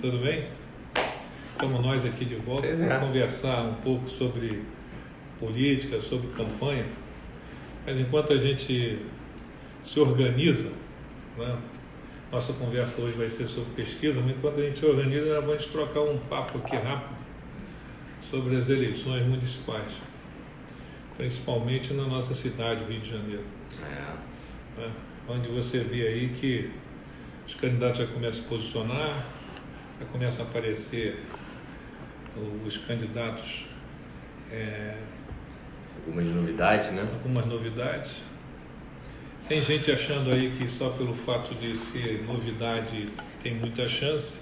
Tudo bem? Estamos nós aqui de volta para conversar um pouco sobre política, sobre campanha. Mas enquanto a gente se organiza, né? Nossa conversa hoje vai ser sobre pesquisa, mas enquanto a gente se organiza, era bom a gente trocar um papo aqui rápido sobre as eleições municipais, principalmente na nossa cidade, Rio de Janeiro. Né? Onde você vê aí que os candidatos já começam a se posicionar, já começam a aparecer os candidatos. Algumas novidades, né? Algumas novidades. Tem gente achando aí que só pelo fato de ser novidade tem muita chance.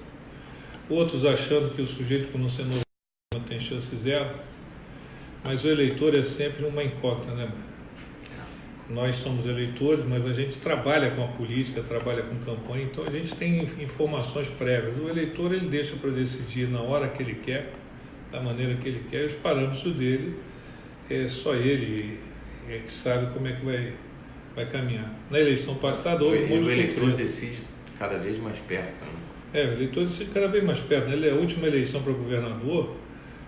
Outros achando que o sujeito, por não ser novidade, não tem chance zero. Mas o eleitor é sempre uma incógnita, né? Nós somos eleitores, mas a gente trabalha com a política, trabalha com campanha, então a gente tem informações prévias. O eleitor, ele deixa para decidir na hora que ele quer, da maneira que ele quer, e os parâmetros dele, só ele é que sabe como é que vai caminhar. Na eleição passada, houve o eleitor decide cada vez mais perto, né? O eleitor decide cada vez mais perto. A última eleição para governador,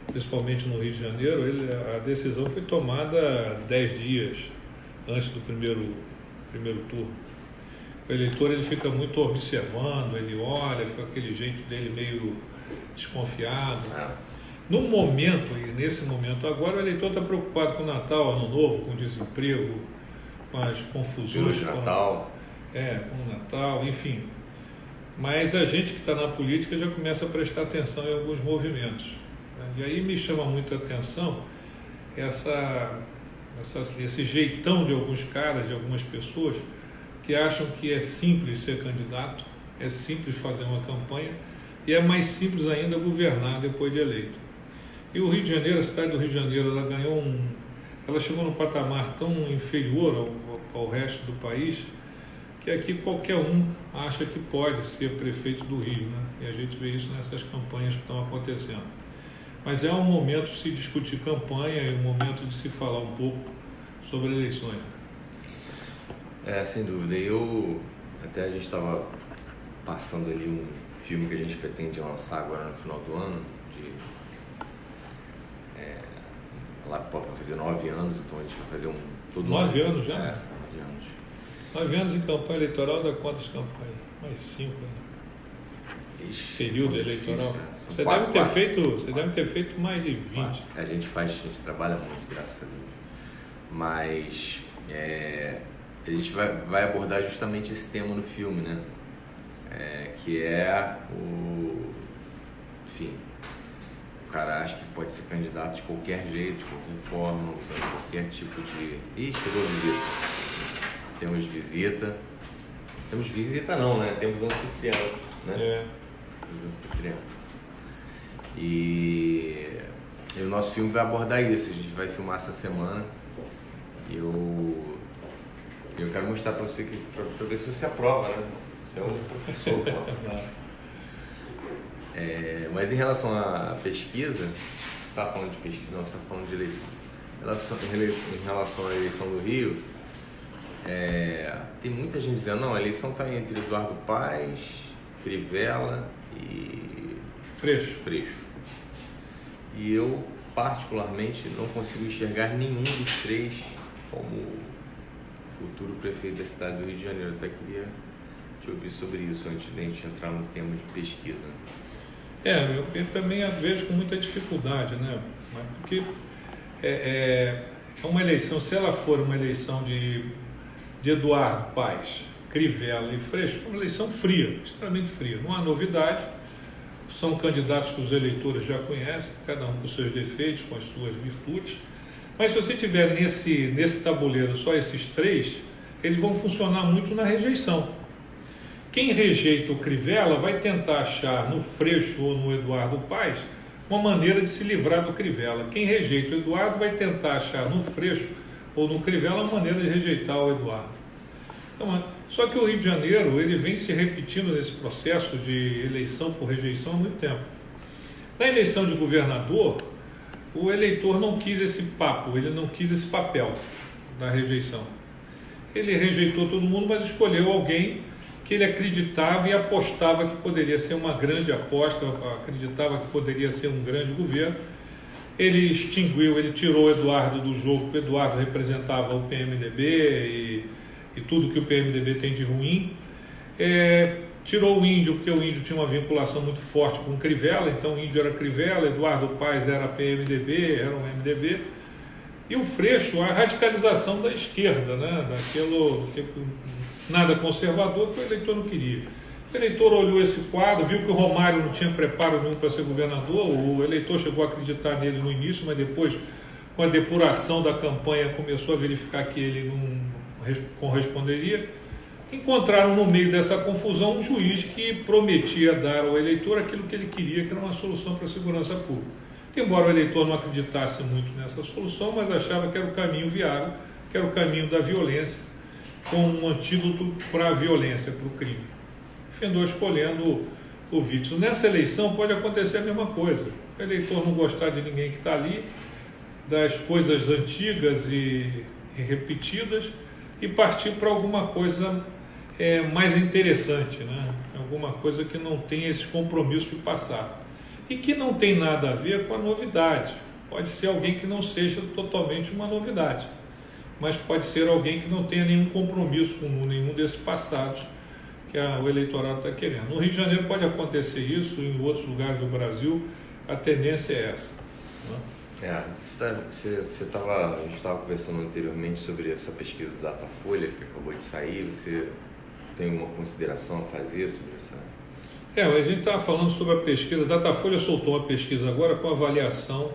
principalmente no Rio de Janeiro, a decisão foi tomada 10 dias antes do primeiro turno. O eleitor, ele fica muito observando, ele olha, fica aquele jeito dele meio desconfiado. No momento, e nesse momento agora, o eleitor está preocupado com o Natal, Ano Novo, com o desemprego, com as confusões. Com o Natal. Com o Natal, enfim. Mas a gente que está na política já começa a prestar atenção em alguns movimentos. E aí me chama muito a atenção esse jeitão de alguns caras, de algumas pessoas, que acham que é simples ser candidato, é simples fazer uma campanha e é mais simples ainda governar depois de eleito. E o Rio de Janeiro, a cidade do Rio de Janeiro, ela chegou num patamar tão inferior ao resto do país, que aqui qualquer um acha que pode ser prefeito do Rio, né? E a gente vê isso nessas campanhas que estão acontecendo. Mas é um momento de se discutir campanha, é um momento de se falar um pouco sobre eleições. Sem dúvida. Até a gente estava passando ali um filme que a gente pretende lançar agora no final do ano, lá para fazer 9 anos, então a gente vai fazer todo 9 anos já? 9 anos. 9 anos em campanha eleitoral dá quantas campanhas? Mais 5, né? Período eleitoral. Você deve ter feito mais de 20. A gente trabalha muito, graças a Deus. Mas a gente vai abordar justamente esse tema no filme, né? Que é enfim, o cara acha que pode ser candidato de qualquer jeito, de qualquer forma, usando qualquer tipo de... chegou a visita. Temos visita. Temos visita não, né? Temos anfitrião, né? E o nosso filme vai abordar isso. A gente vai filmar essa semana. E eu quero mostrar para você para ver se você aprova, né? Você é um professor, pô. Mas em relação à pesquisa, você está falando de pesquisa, não, você está falando de eleição. Em relação à eleição do Rio, tem muita gente dizendo, não, a eleição está entre Eduardo Paes, Crivella e Freixo. E eu, particularmente, não consigo enxergar nenhum dos três como futuro prefeito da cidade do Rio de Janeiro. Eu até queria te ouvir sobre isso antes de a gente entrar no tema de pesquisa. Eu também a vejo com muita dificuldade, né? Porque é uma eleição, se ela for uma eleição de Eduardo Paes, Crivella e Freixo, é uma eleição fria, extremamente fria. Não há novidade, são candidatos que os eleitores já conhecem, cada um com seus defeitos, com as suas virtudes. Mas se você tiver nesse tabuleiro só esses três, eles vão funcionar muito na rejeição. Quem rejeita o Crivella vai tentar achar no Freixo ou no Eduardo Paes uma maneira de se livrar do Crivella. Quem rejeita o Eduardo vai tentar achar no Freixo ou no Crivella uma maneira de rejeitar o Eduardo. Então, só que o Rio de Janeiro, ele vem se repetindo nesse processo de eleição por rejeição há muito tempo. Na eleição de governador, o eleitor não quis esse papo, ele não quis esse papel da rejeição. Ele rejeitou todo mundo, mas escolheu alguém que ele acreditava e apostava que poderia ser uma grande aposta, acreditava que poderia ser um grande governo. Ele extinguiu, ele tirou o Eduardo do jogo, porque o Eduardo representava o PMDB e tudo que o PMDB tem de ruim. Tirou o Índio, porque o Índio tinha uma vinculação muito forte com o Crivella, então o Índio era Crivella, Eduardo Paes era PMDB, era um MDB. E o Freixo, a radicalização da esquerda, né? Daquilo nada conservador que o eleitor não queria. O eleitor olhou esse quadro, viu que o Romário não tinha preparo nenhum para ser governador, o eleitor chegou a acreditar nele no início, mas depois, com a depuração da campanha, começou a verificar que ele não corresponderia. Encontraram no meio dessa confusão um juiz que prometia dar ao eleitor aquilo que ele queria, que era uma solução para a segurança pública. Embora o eleitor não acreditasse muito nessa solução, mas achava que era o caminho viável, que era o caminho da violência, como um antídoto para a violência, para o crime. Findou escolhendo o Witzel. Nessa eleição pode acontecer a mesma coisa. O eleitor não gostar de ninguém que está ali, das coisas antigas e repetidas, e partir para alguma coisa mais interessante, né? Alguma coisa que não tenha esse compromisso de passar. E que não tem nada a ver com a novidade. Pode ser alguém que não seja totalmente uma novidade, mas pode ser alguém que não tenha nenhum compromisso com nenhum desses passados que o eleitorado está querendo. No Rio de Janeiro pode acontecer isso, em outros lugares do Brasil a tendência é essa, né? A gente estava conversando anteriormente sobre essa pesquisa da Datafolha que acabou de sair. Você tem uma consideração a fazer sobre essa? A gente estava falando sobre a pesquisa. A Datafolha soltou uma pesquisa agora com avaliação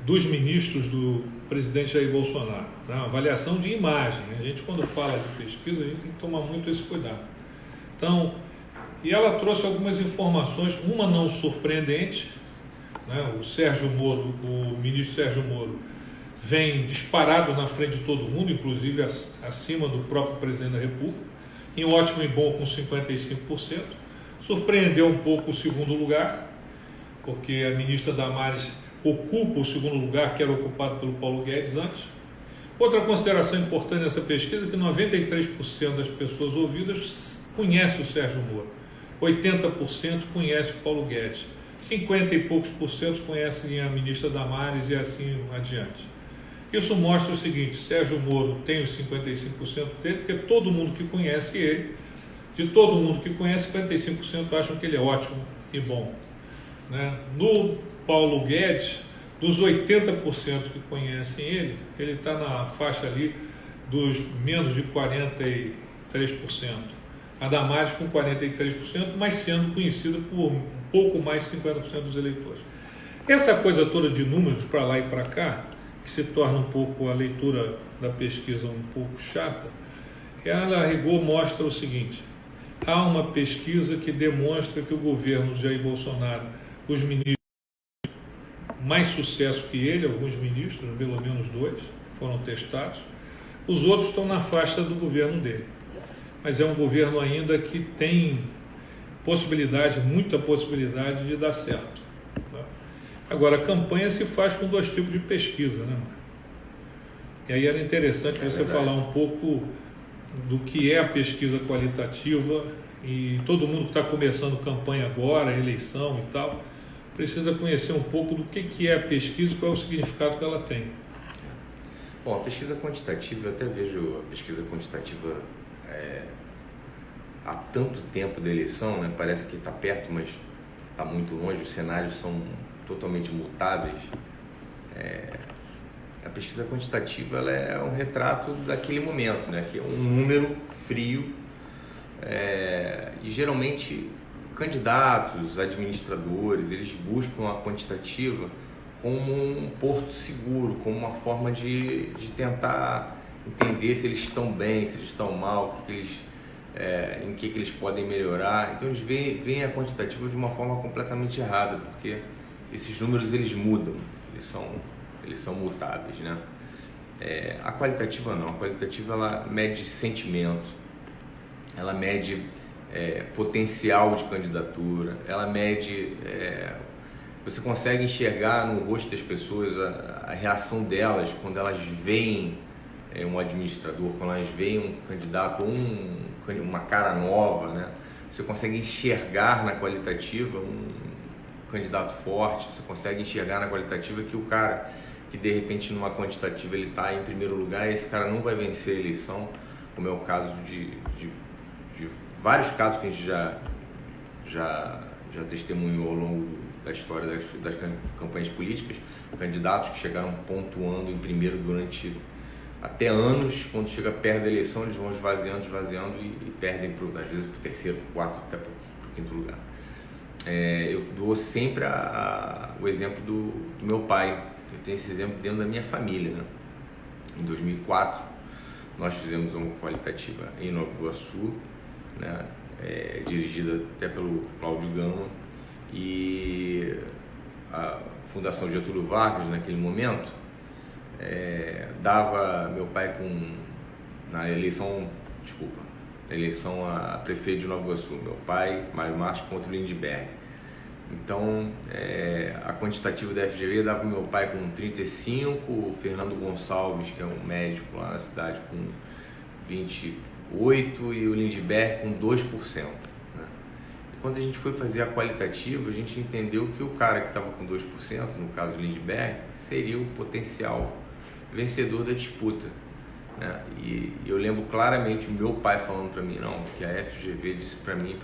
dos ministros do presidente Jair Bolsonaro, né? Avaliação de imagem. A gente, quando fala de pesquisa, a gente tem que tomar muito esse cuidado. Então, e ela trouxe algumas informações, uma não surpreendente, né? O Sérgio Moro, o ministro Sérgio Moro, vem disparado na frente de todo mundo, inclusive acima do próprio presidente da República, em ótimo e bom com 55%. Surpreendeu um pouco o segundo lugar, porque a ministra Damares ocupa o segundo lugar, que era ocupado pelo Paulo Guedes antes. Outra consideração importante nessa pesquisa é que 93% das pessoas ouvidas conhecem o Sérgio Moro, 80% conhecem o Paulo Guedes, 50 e poucos por cento conhecem a ministra Damares e assim adiante. Isso mostra o seguinte: Sérgio Moro tem os 55% dele, porque todo mundo que conhece ele, de todo mundo que conhece, 55% acham que ele é ótimo e bom, né? No Paulo Guedes, dos 80% que conhecem ele está na faixa ali dos menos de 43%. A Damares com 43%, mas sendo conhecida por um pouco mais de 50% dos eleitores. Essa coisa toda de números para lá e para cá, que se torna um pouco a leitura da pesquisa um pouco chata, ela, a rigor, mostra o seguinte: há uma pesquisa que demonstra que o governo de Jair Bolsonaro, os ministros mais sucesso que ele, alguns ministros, pelo menos 2, foram testados, os outros estão na faixa do governo dele. Mas é um governo ainda que tem possibilidade, muita possibilidade de dar certo. Tá? Agora, a campanha se faz com 2 tipos de pesquisa, né? E aí era interessante você falar um pouco do que é a pesquisa qualitativa, e todo mundo que está começando campanha agora, eleição e tal, precisa conhecer um pouco do que é a pesquisa e qual é o significado que ela tem. Bom, a pesquisa quantitativa, eu até vejo a pesquisa quantitativa há tanto tempo da eleição, né? Parece que está perto, mas está muito longe, os cenários são totalmente mutáveis. A pesquisa quantitativa ela é um retrato daquele momento, né? Que é um número frio, e geralmente candidatos, administradores, eles buscam a quantitativa como um porto seguro, como uma forma de tentar entender se eles estão bem, se eles estão mal, em que eles podem melhorar. Então eles veem a quantitativa de uma forma completamente errada, porque esses números eles mudam, eles são mutáveis, né? A qualitativa não, a qualitativa ela mede sentimento, ela mede potencial de candidatura, ela mede, você consegue enxergar no rosto das pessoas a reação delas quando elas veem um administrador, quando elas veem um candidato, uma cara nova, né? Você consegue enxergar na qualitativa um candidato forte, você consegue enxergar na qualitativa que o cara que de repente numa quantitativa ele está em primeiro lugar, esse cara não vai vencer a eleição, como é o caso de vários casos que a gente já testemunhou ao longo da história das campanhas políticas, candidatos que chegaram pontuando em primeiro durante até anos, quando chega perto da eleição eles vão esvaziando e perdem às vezes para o terceiro, para o quarto, até para o quinto lugar. Eu dou sempre o exemplo do meu pai. Eu tenho esse exemplo dentro da minha família, né? Em 2004 nós fizemos uma qualitativa em Nova Iguaçu, né? Dirigida até pelo Cláudio Gama, e a Fundação Getúlio Vargas naquele momento dava meu pai na eleição a prefeito de Nova Iguaçu, meu pai, Mário Marques, contra o Lindbergh. Então a quantitativa da FGV dava meu pai com 35%, o Fernando Gonçalves, que é um médico lá na cidade, com 28% e o Lindbergh com 2%. Né? E quando a gente foi fazer a qualitativa, a gente entendeu que o cara que estava com 2%, no caso do Lindbergh, seria o potencial vencedor da disputa. Né? E eu lembro claramente o meu pai falando para mim, não, que a FGV disse para mim,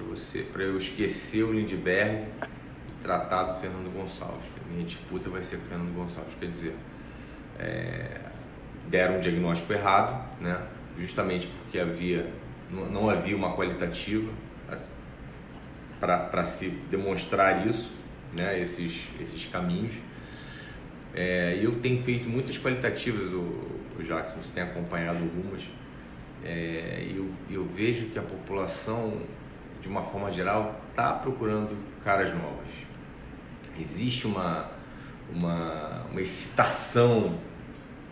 para eu esquecer o Lindbergh e tratar do Fernando Gonçalves, que a minha disputa vai ser com o Fernando Gonçalves. Quer dizer, deram um diagnóstico errado, né? Justamente porque não havia uma qualitativa para se demonstrar isso, né? Esses caminhos. E eu tenho feito muitas qualitativas, o Jackson, você tem acompanhado algumas, eu vejo que a população, de uma forma geral, está procurando caras novas. Existe uma excitação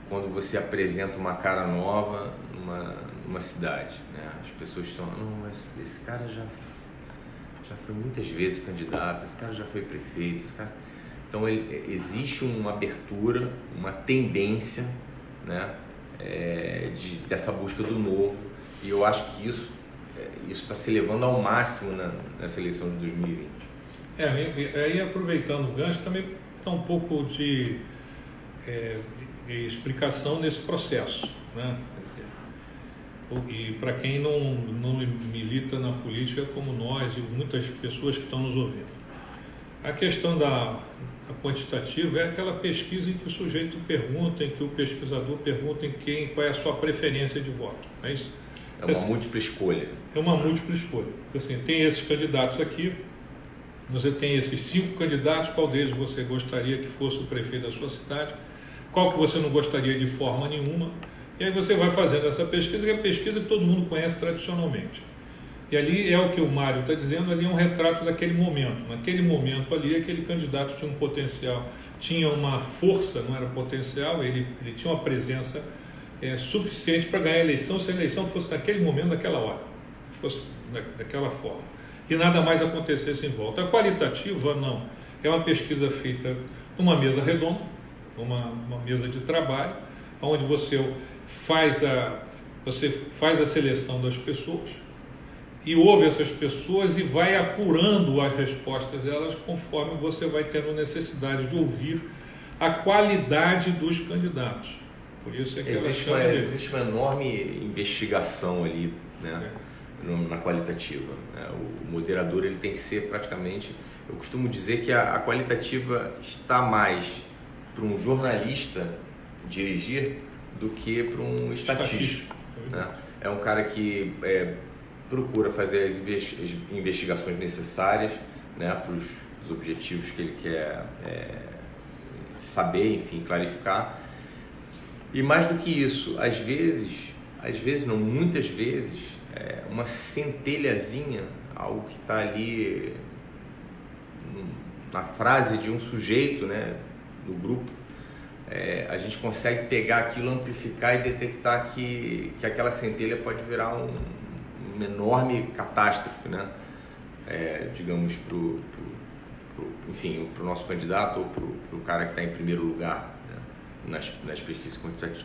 quando você apresenta uma cara nova numa cidade, né? As pessoas estão, não, mas esse cara já foi muitas vezes candidato, esse cara já foi prefeito, esse cara... Então existe uma abertura, uma tendência, né, dessa busca do novo, e eu acho que isso está se levando ao máximo nessa eleição de 2020. Aí aproveitando o gancho, também dá um pouco de explicação nesse processo, né? E para quem não milita na política como nós e muitas pessoas que estão nos ouvindo, a questão da quantitativa é aquela pesquisa em que o sujeito pergunta, em que o pesquisador pergunta qual é a sua preferência de voto. É isso? É uma múltipla escolha. É uma múltipla escolha. Assim, tem esses candidatos aqui, você tem esses 5 candidatos, qual deles você gostaria que fosse o prefeito da sua cidade, qual que você não gostaria de forma nenhuma, e aí você vai fazendo essa pesquisa, que é a pesquisa que todo mundo conhece tradicionalmente. E ali é o que o Mário está dizendo, ali é um retrato daquele momento. Naquele momento ali, aquele candidato tinha um potencial, tinha uma força, não era potencial, ele tinha uma presença suficiente para ganhar a eleição, se a eleição fosse naquele momento, naquela hora, fosse daquela forma. E nada mais acontecesse em volta. A qualitativa, não. É uma pesquisa feita numa mesa redonda, uma mesa de trabalho, onde você faz a seleção das pessoas, e ouve essas pessoas e vai apurando as respostas delas conforme você vai tendo necessidade de ouvir a qualidade dos candidatos. Por isso é que existe uma enorme investigação ali, né, na qualitativa. Né? O moderador ele tem que ser praticamente... Eu costumo dizer que a qualitativa está mais para um jornalista dirigir do que para um estatístico. Né? É um cara que... procura fazer as investigações necessárias, né, para os objetivos que ele quer saber, enfim, clarificar. E mais do que isso, às vezes não, muitas vezes, uma centelhazinha, algo que está ali na frase de um sujeito, né, do grupo, a gente consegue pegar aquilo, amplificar e detectar que aquela centelha pode virar uma enorme catástrofe, né? Digamos, para o nosso candidato ou para o cara que está em primeiro lugar, né? nas pesquisas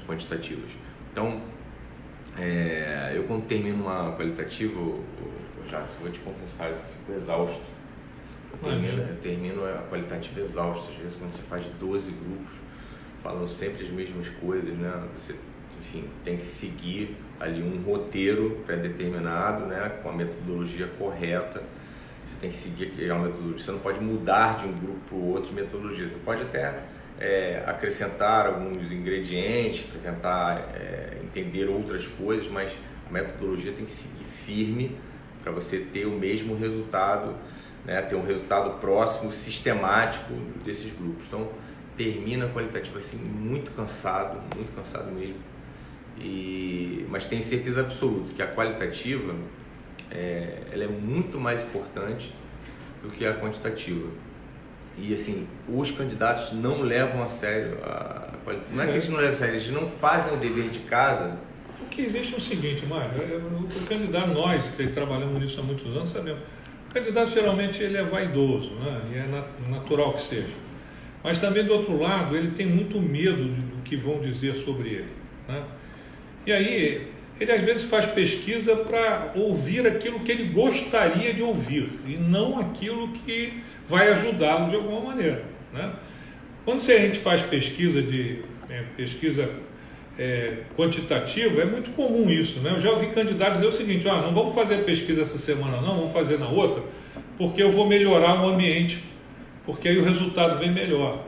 quantitativas. Então, eu quando termino uma qualitativa, já vou te confessar, eu fico exausto. Eu termino a qualitativa exausto. Às vezes, quando você faz 12 grupos, falando sempre as mesmas coisas, né? Você, enfim, tem que seguir ali um roteiro pré-determinado, né? Com a metodologia correta. Você tem que seguir aquela metodologia. Você não pode mudar de um grupo para o outro de metodologia. Você pode até acrescentar alguns ingredientes para tentar entender outras coisas, mas a metodologia tem que seguir firme para você ter o mesmo resultado, né? Ter um resultado próximo, sistemático desses grupos. Então, termina a qualitativa assim, muito cansado mesmo. Mas tenho certeza absoluta que a qualitativa ela é muito mais importante do que a quantitativa. E assim, os candidatos não levam a sério a qualitativa. Não é que eles não levam a sério, eles não fazem o dever de casa. O que existe é o seguinte, Mário, o candidato, nós que trabalhamos nisso há muitos anos, sabemos, o candidato geralmente ele é vaidoso, né? E é natural que seja. Mas também do outro lado, ele tem muito medo do que vão dizer sobre ele, né? E aí, ele às vezes faz pesquisa para ouvir aquilo que ele gostaria de ouvir e não aquilo que vai ajudá-lo de alguma maneira, né? Quando a gente faz pesquisa quantitativa, é muito comum isso, né? Eu já ouvi candidatos dizer o seguinte: não vamos fazer pesquisa essa semana não, vamos fazer na outra, porque eu vou melhorar o ambiente, porque aí o resultado vem melhor.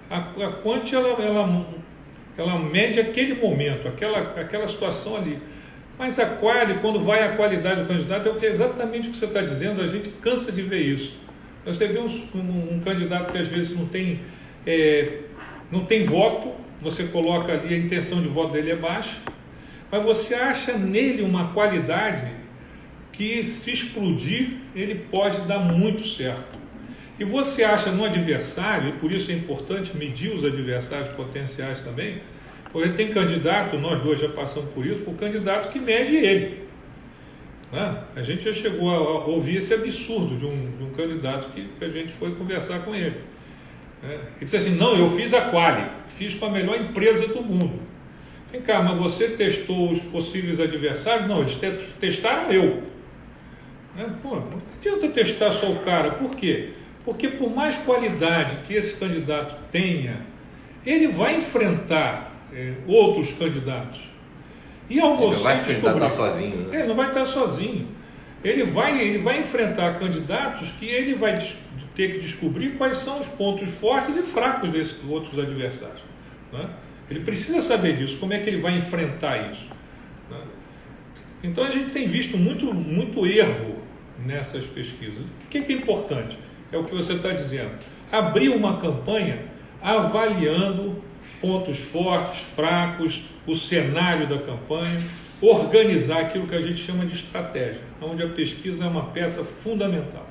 A quant ela mede aquele momento, aquela situação ali. Mas a quali, quando vai a qualidade do candidato, é exatamente o que você está dizendo, a gente cansa de ver isso. Você vê um candidato que às vezes não tem voto, você coloca ali, a intenção de voto dele é baixa, mas você acha nele uma qualidade que, se explodir, ele pode dar muito certo. E você acha no adversário, e por isso é importante medir os adversários potenciais também, porque tem candidato, nós dois já passamos por isso, o candidato que mede ele, né? A gente já chegou a ouvir esse absurdo de um candidato que a gente foi conversar com ele. Ele disse assim: não, eu fiz a quali, fiz com a melhor empresa do mundo. Vem cá, mas você testou os possíveis adversários? Não, eles testaram eu. Não adianta testar só o cara. Por quê? Porque por mais qualidade que esse candidato tenha, ele vai enfrentar outros candidatos. E ao você descobrir, sozinho, né? Ele não vai estar sozinho. Ele vai enfrentar candidatos que ele vai ter que descobrir quais são os pontos fortes e fracos desses outros adversários, né? Ele precisa saber disso, como é que ele vai enfrentar isso, né? Então a gente tem visto muito erro nessas pesquisas. O que é importante? É o que você está dizendo. Abrir uma campanha avaliando pontos fortes, fracos, o cenário da campanha, organizar aquilo que a gente chama de estratégia, onde a pesquisa é uma peça fundamental.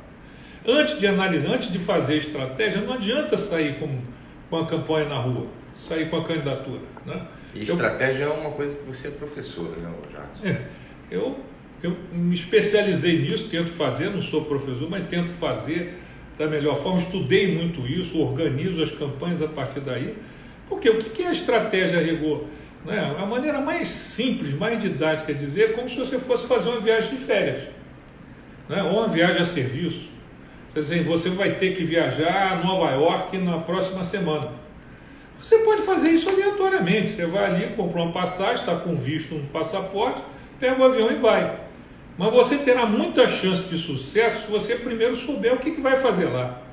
Antes de analisar, antes de fazer estratégia, não adianta sair com a campanha na rua, sair com a candidatura, né? E estratégia é uma coisa que você é professor, né, Jackson? Eu me especializei nisso, tento fazer, não sou professor, mas tento fazer da melhor forma, estudei muito isso, organizo as campanhas a partir daí. Porque o que é a estratégia a rigor? Né? A maneira mais simples, mais didática de dizer é como se você fosse fazer uma viagem de férias, né? Ou uma viagem a serviço. Você vai ter que viajar a Nova York na próxima semana. Você pode fazer isso aleatoriamente. Você vai ali, compra uma passagem, está com visto no passaporte, pega o avião e vai. Mas você terá muita chance de sucesso se você primeiro souber o que vai fazer lá.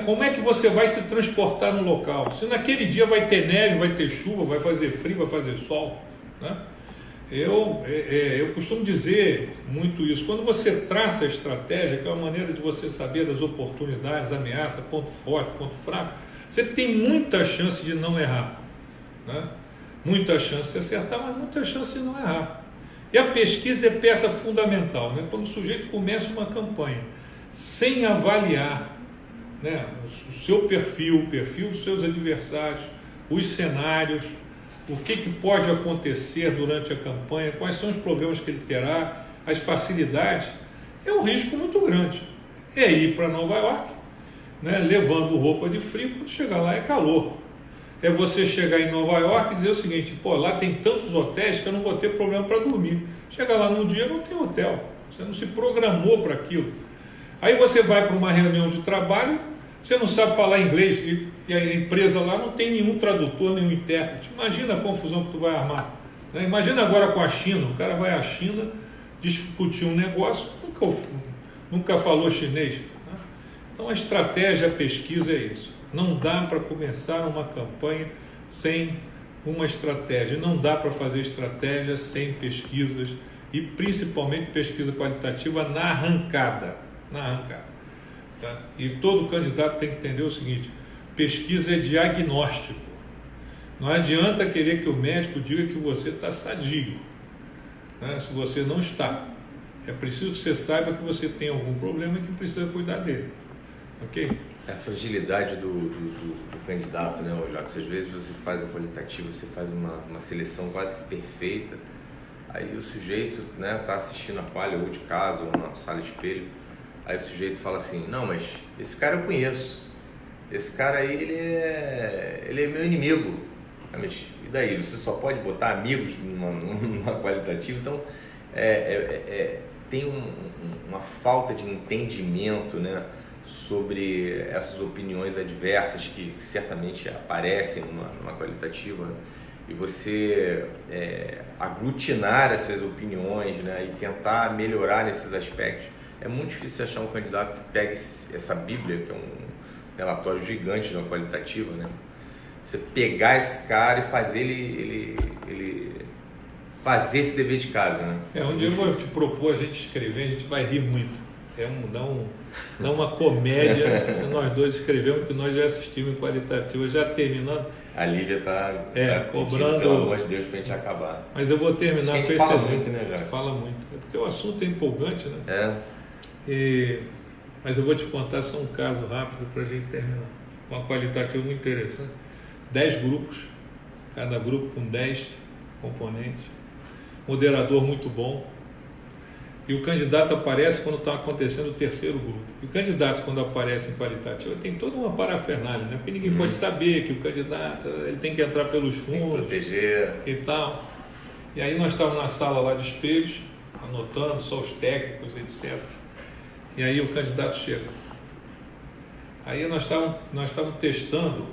Como é que você vai se transportar no local? Se naquele dia vai ter neve, vai ter chuva, vai fazer frio, vai fazer sol, né? Eu costumo dizer muito isso. Quando você traça a estratégia, que é uma maneira de você saber das oportunidades, ameaça, ponto forte, ponto fraco, você tem muita chance de não errar, né? Muita chance de acertar, mas muita chance de não errar. E a pesquisa é peça fundamental, né? Quando o sujeito começa uma campanha sem avaliar, né, o seu perfil, o perfil dos seus adversários, os cenários, o que pode acontecer durante a campanha, quais são os problemas que ele terá, as facilidades, é um risco muito grande. É ir para Nova York, né, levando roupa de frio, quando chegar lá é calor. é você chegar em Nova York e dizer o seguinte: pô, lá tem tantos hotéis que eu não vou ter problema para dormir. Chega lá num dia, não tem hotel. Você não se programou para aquilo. Aí você vai para uma reunião de trabalho, você não sabe falar inglês e a empresa lá não tem nenhum tradutor, nenhum intérprete. Imagina a confusão que tu vai armar. Né? Imagina agora com a China. O cara vai à China discutir um negócio, nunca falou chinês. Né? Então a estratégia, a pesquisa é isso. Não dá para começar uma campanha sem uma estratégia. Não dá para fazer estratégia sem pesquisas e principalmente pesquisa qualitativa na arrancada. Tá? E todo candidato tem que entender o seguinte: pesquisa é diagnóstico. Não adianta querer que o médico diga que você está sadio, né? Se você não está. É preciso que você saiba que você tem algum problema e que precisa cuidar dele. Ok? É a fragilidade do candidato, né, Jacques? Às vezes você faz a qualitativa, você faz uma seleção quase que perfeita, aí o sujeito, né, está assistindo a quali ou de casa ou na sala de espelho, aí o sujeito fala assim: não, mas esse cara eu conheço, esse cara aí ele é meu inimigo. Mas, e daí? Você só pode botar amigos numa qualitativa? Então tem uma falta de entendimento, né, sobre essas opiniões adversas que certamente aparecem numa qualitativa, e você aglutinar essas opiniões, né, e tentar melhorar nesses aspectos. É muito difícil achar um candidato que pegue essa Bíblia, que é um relatório gigante de uma qualitativa, né? Você pegar esse cara e fazer ele fazer esse dever de casa, né? Onde eu vou te propor a gente escrever, a gente vai rir muito. Dá uma comédia se nós dois escrevemos, porque nós já assistimos em qualitativa, já terminando. A Lívia está cobrando, pelo amor de Deus, para a gente acabar. Mas eu vou terminar com esse fala exemplo. Muito, né, Jacques? Fala muito. É porque o assunto é empolgante, né? Mas eu vou te contar só um caso rápido para a gente terminar. Uma qualitativa muito interessante. 10 grupos, cada grupo com 10 componentes. Moderador muito bom. E o candidato aparece quando está acontecendo o terceiro grupo. E o candidato, quando aparece em qualitativa, tem toda uma parafernália, né? Porque ninguém pode saber que o candidato ele tem que entrar pelos fundos, proteger e tal. E aí nós estávamos na sala lá de espelhos, anotando só os técnicos, etc. E aí o candidato chega. Aí nós estávamos testando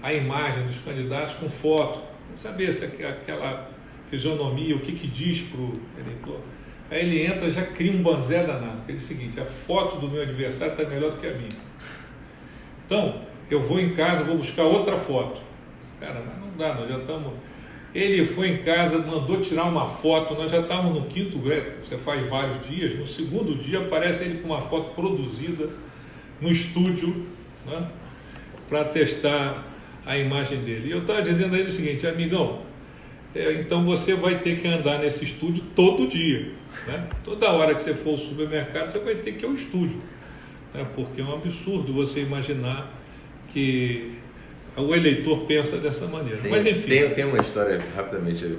a imagem dos candidatos com foto, para saber se aquela fisionomia, o que diz para o eleitor. Aí ele entra, já cria um banzé danado, porque é o seguinte: a foto do meu adversário está melhor do que a minha. Então, eu vou em casa, vou buscar outra foto. Cara, mas não dá, nós já estamos... Ele foi em casa, mandou tirar uma foto, nós já estávamos no 5º grau, você faz vários dias, no 2º dia aparece ele com uma foto produzida no estúdio, né, para testar a imagem dele. E eu estava dizendo a ele o seguinte: amigão, então você vai ter que andar nesse estúdio todo dia, né? Toda hora que você for ao supermercado, você vai ter que ir ao estúdio, né? Porque é um absurdo você imaginar que o eleitor pensa dessa maneira. Mas enfim. Tem uma história, rapidamente.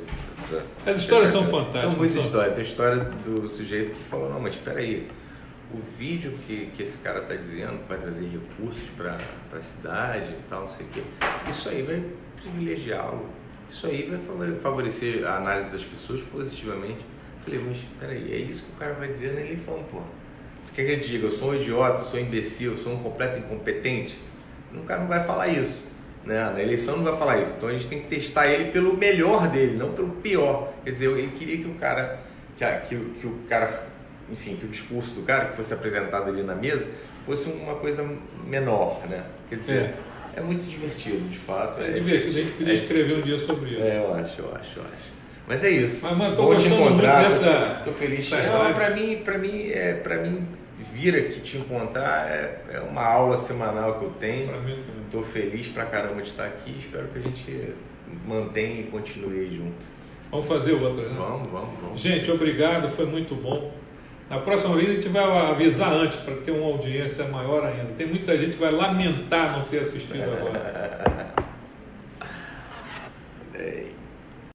As histórias são fantásticas. São muitas histórias. Tem a história do sujeito que falou: não, mas espera aí, o vídeo que esse cara está dizendo vai trazer recursos para a cidade e tal, não sei o quê, isso aí vai privilegiá-lo. Isso aí vai favorecer a análise das pessoas positivamente. Falei: mas peraí, é isso que o cara vai dizer na eleição, pô. Tu quer que ele diga: eu sou um idiota, eu sou um imbecil, eu sou um completo incompetente? O cara não vai falar isso, né? Na eleição não vai falar isso. Então a gente tem que testar ele pelo melhor dele, não pelo pior. Quer dizer, ele queria que o cara, que o cara, enfim, que o discurso do cara que fosse apresentado ali na mesa fosse uma coisa menor, né? Quer dizer, é muito divertido, de fato. É divertido, a gente podia escrever um dia sobre isso. Eu acho. Mas é isso. Mas tô gostando muito dessa... Tô feliz. Para mim, vir aqui te encontrar é uma aula semanal que eu tenho. Para mim também. Tô feliz pra caramba de estar aqui. Espero que a gente mantenha e continue junto. Vamos fazer outra, né? Vamos. Gente, obrigado, foi muito bom. Na próxima vez a gente vai avisar antes para ter uma audiência maior ainda. Tem muita gente que vai lamentar não ter assistido agora.